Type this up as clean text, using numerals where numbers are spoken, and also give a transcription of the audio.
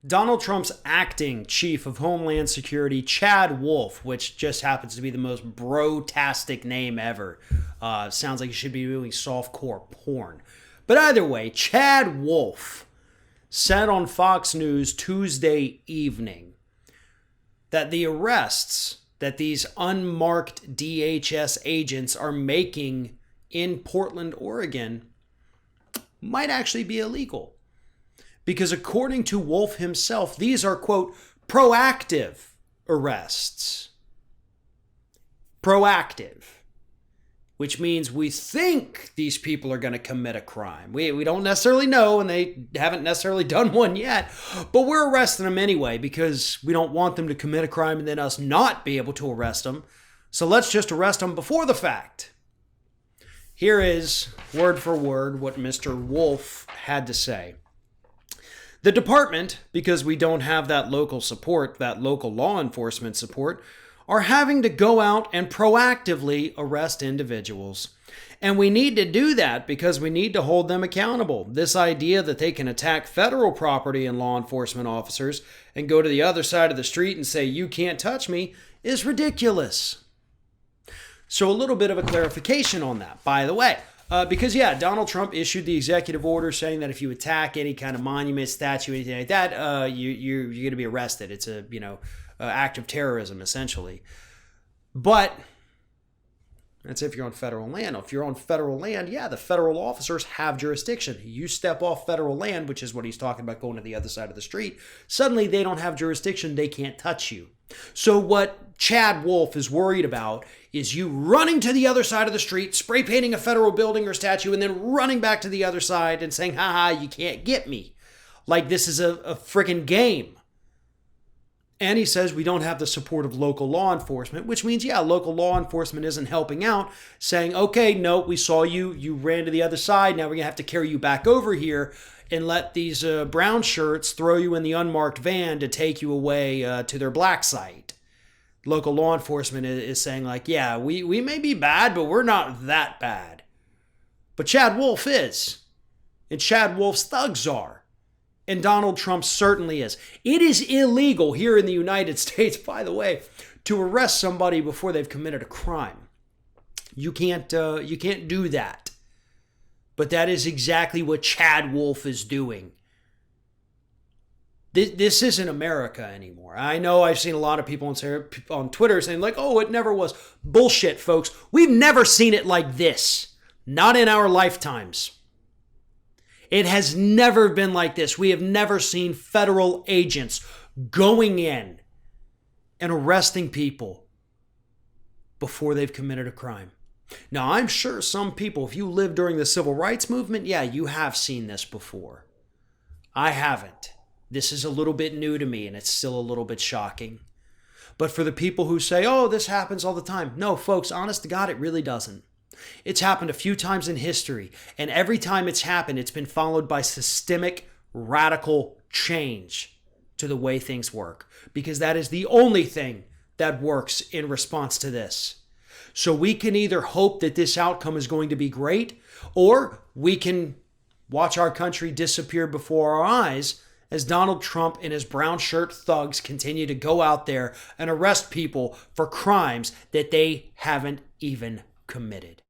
Donald Trump's acting chief of Homeland Security, Chad Wolf, which just happens to be the most bro-tastic name ever. Sounds like he should be doing softcore porn. But either way, Chad Wolf said on Fox News Tuesday evening that the arrests that these unmarked DHS agents are making in Portland, Oregon, might actually be illegal. Because according to Wolf himself, these are, quote, proactive arrests. Proactive. Which means we think these people are going to commit a crime. We don't necessarily know, and they haven't necessarily done one yet, but we're arresting them anyway because we don't want them to commit a crime and then us not be able to arrest them. So let's just arrest them before the fact. Here is, word for word, what Mr. Wolf had to say. The department, because we don't have that local support, that local law enforcement support, are having to go out and proactively arrest individuals. And we need to do that because we need to hold them accountable. This idea that they can attack federal property and law enforcement officers and go to the other side of the street and say, you can't touch me, is ridiculous. So a little bit of a clarification on that, by the way. Because, Donald Trump issued the executive order saying that if you attack any kind of monument, statue, anything like that, you're going to be arrested. It's a, act of terrorism, essentially. But that's if you're on federal land. If you're on federal land, the federal officers have jurisdiction. You step off federal land, which is what he's talking about going to the other side of the street, suddenly they don't have jurisdiction. They can't touch you. So what Chad Wolf is worried about is you running to the other side of the street, spray painting a federal building or statue, and then running back to the other side and saying, you can't get me. Like this is a freaking game. And he says we don't have the support of local law enforcement, which means, local law enforcement isn't helping out, saying, okay, no, we saw you, you ran to the other side, now we're going to have to carry you back over here and let these brown shirts throw you in the unmarked van to take you away to their black site. Local law enforcement is saying we may be bad, but we're not that bad. But Chad Wolf is. And Chad Wolf's thugs are. And Donald Trump certainly is. It is illegal here in the United States, by the way, to arrest somebody before they've committed a crime. You can't do that. But that is exactly what Chad Wolf is doing. This isn't America anymore. I know I've seen a lot of people on Twitter saying it never was. Bullshit, folks. We've never seen it like this. Not in our lifetimes. It has never been like this. We have never seen federal agents going in and arresting people before they've committed a crime. Now, I'm sure some people, if you lived during the civil rights movement, you have seen this before. I haven't. This is a little bit new to me, and it's still a little bit shocking. But for the people who say, this happens all the time. No, folks, honest to God, it really doesn't. It's happened a few times in history, and every time it's happened, it's been followed by systemic, radical change to the way things work, because that is the only thing that works in response to this. So we can either hope that this outcome is going to be great, or we can watch our country disappear before our eyes as Donald Trump and his brown shirt thugs continue to go out there and arrest people for crimes that they haven't even committed.